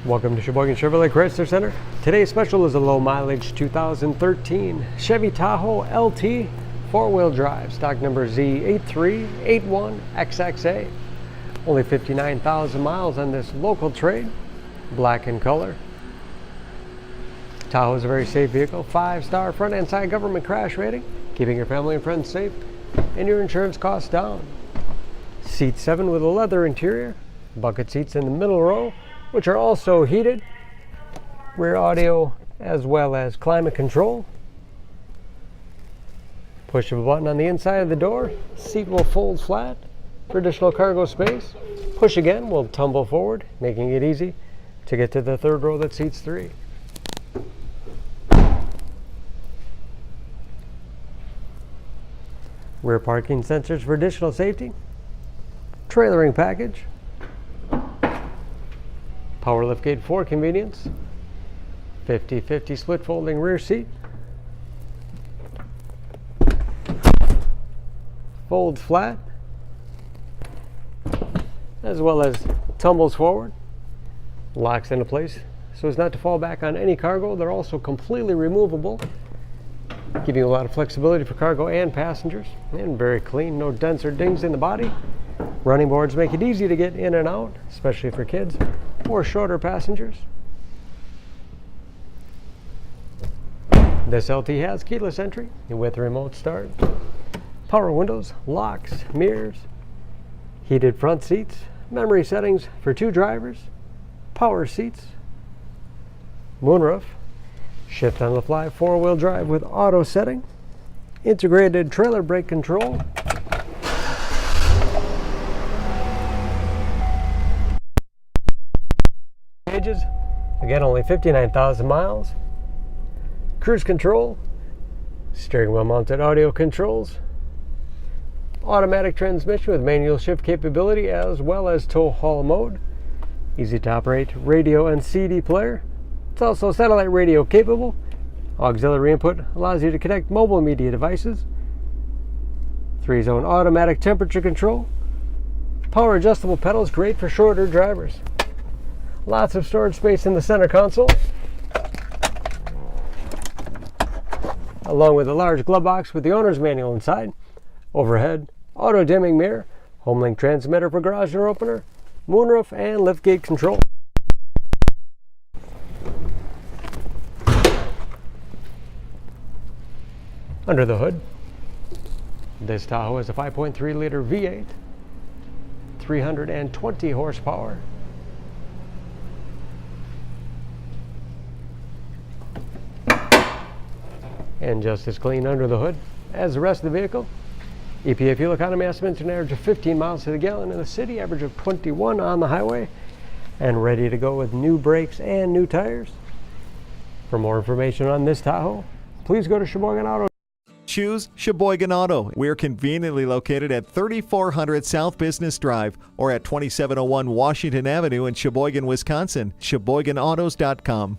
Welcome to Sheboygan Chevrolet Chrysler Center. Today's special is a low mileage 2013 Chevy Tahoe LT 4-wheel drive, stock number Z8381XXA. Only 59,000 miles on this local trade, black in color. Tahoe is a very safe vehicle, 5-star front and side government crash rating, keeping your family and friends safe and your insurance costs down. Seat 7 with a leather interior, bucket seats in the middle row, which are also heated, rear audio as well as climate control. Push of a button on the inside of the door, seat will fold flat for additional cargo space. Push again will tumble forward, making it easy to get to the third row that seats 3. Rear parking sensors for additional safety. Trailering package. Power liftgate for convenience. 50/50 split folding rear seat. Folds flat, as well as tumbles forward. Locks into place so as not to fall back on any cargo. They're also completely removable, giving you a lot of flexibility for cargo and passengers. And very clean, no dents or dings in the body. Running boards make it easy to get in and out, especially for kids or shorter passengers. This LT has keyless entry with remote start, power windows, locks, mirrors, heated front seats, memory settings for 2 drivers, power seats, moonroof, shift on the fly 4-wheel drive with auto setting, integrated trailer brake control, pages, again only 59,000 miles, cruise control, steering wheel mounted audio controls, automatic transmission with manual shift capability as well as tow haul mode, easy to operate radio and CD player. It's also satellite radio capable. Auxiliary input allows you to connect mobile media devices. 3-zone automatic temperature control. Power adjustable pedals, great for shorter drivers. Lots of storage space in the center console, along with a large glove box with the owner's manual inside. Overhead, auto dimming mirror, HomeLink transmitter for garage door opener, moonroof, and liftgate control. Under the hood, this Tahoe is a 5.3-liter V8, 320 horsepower. And just as clean under the hood as the rest of the vehicle. EPA fuel economy estimates an average of 15 miles to the gallon in the city, average of 21 on the highway, and ready to go with new brakes and new tires. For more information on this Tahoe, please go to Sheboygan Auto. Choose Sheboygan Auto. We're conveniently located at 3400 South Business Drive or at 2701 Washington Avenue in Sheboygan, Wisconsin. SheboyganAutos.com.